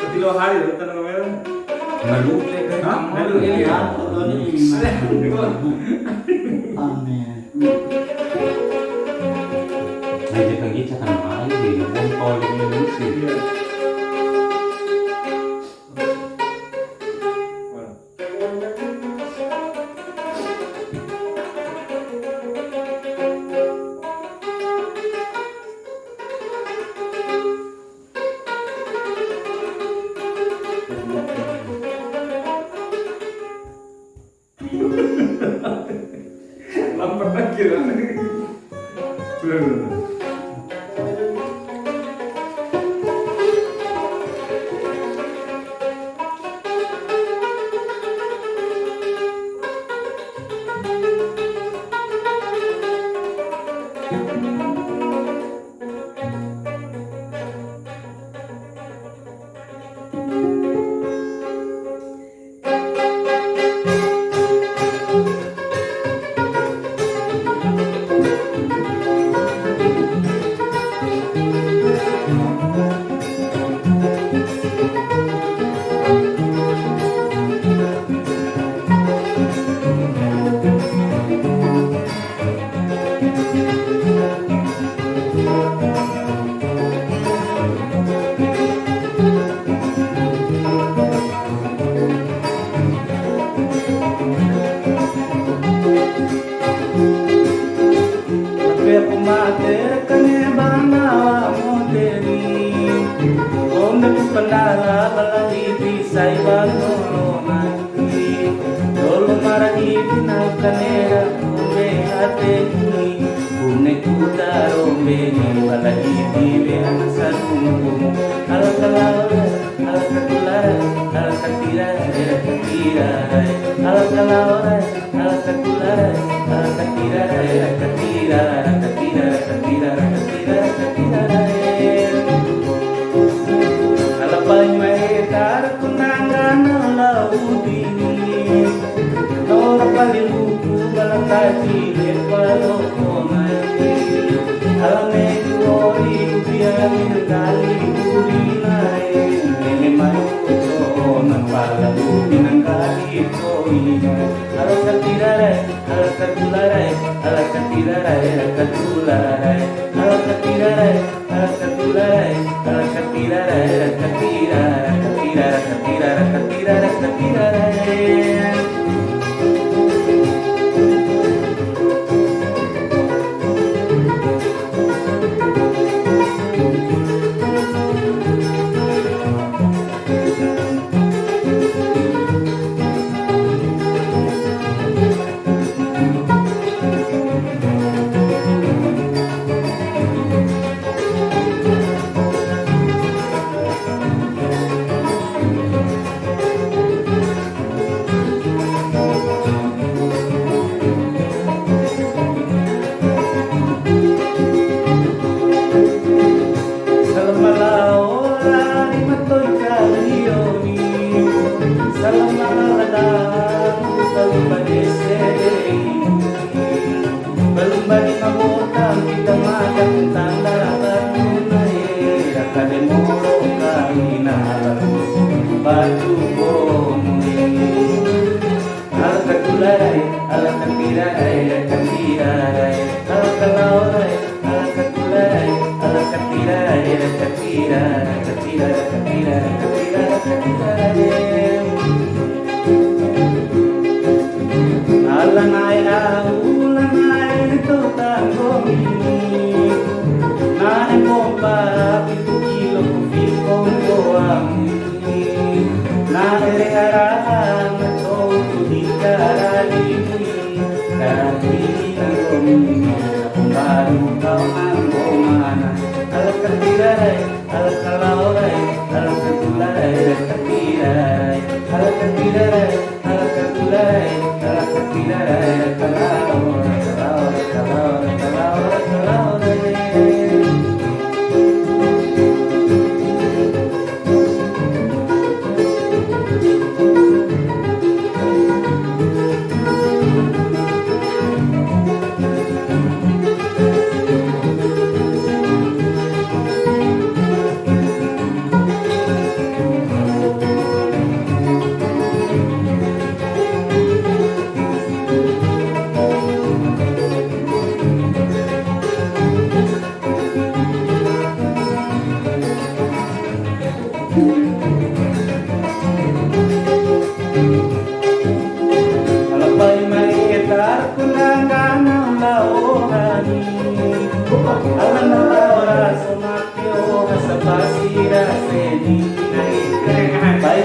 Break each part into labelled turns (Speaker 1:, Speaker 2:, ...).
Speaker 1: Kilo hari itu tanah kamera.
Speaker 2: Malute kan
Speaker 1: Hah?
Speaker 2: kamu ini ya. Nanti lagi cakap main di ngomong kalau ini sih.
Speaker 1: Lambat lagi lah. Benar.
Speaker 3: Pendala balai bisai bano mati dolo maragi binakanera kumbe ateni kune kudaro meni balai bibe anasarungu alakalara alakatulara alakatira alakatira alakalara alakatulara alakatira alakatira alakatira alakatira alakatira Alapanyaitar kunangan laudini Nora paliluku balakaji lepalokonai Alamegi wori ubiamin kali urinai Nene maruko napala ubinang kali koi Alakatirarai, alakatularai, alakatirarai, alakatularai Alakatirarai, alakatularai, alakatirarai, alakatirarai, alakatirarai, alakatirarai, alakatirarai Alakatirarai, alakalaorai, alakatularai, alakatirarai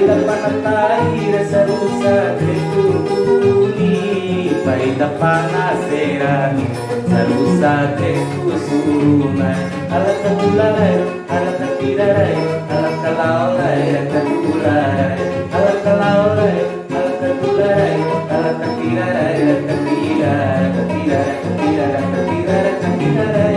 Speaker 3: Paida panatay sa rusa ketutuni, paida panaserani sa rusa ketusurunay. Alaka tularay, alaka tiraray, alaka laulay, alaka tularay, alaka laulay, alaka tularay, alaka tiraray, alaka tiraray, alaka tiraray, alaka tiraray, alaka tiraray.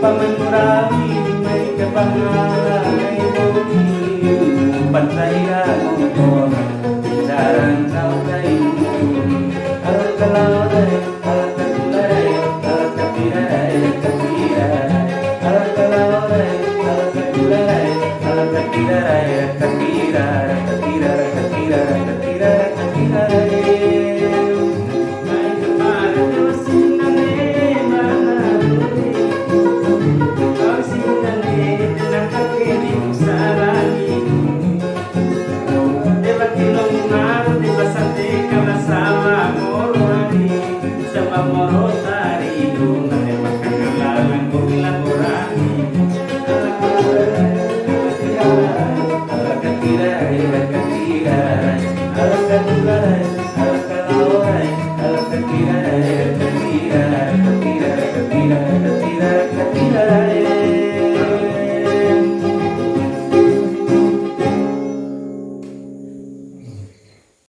Speaker 3: Pamanurawi, may kabang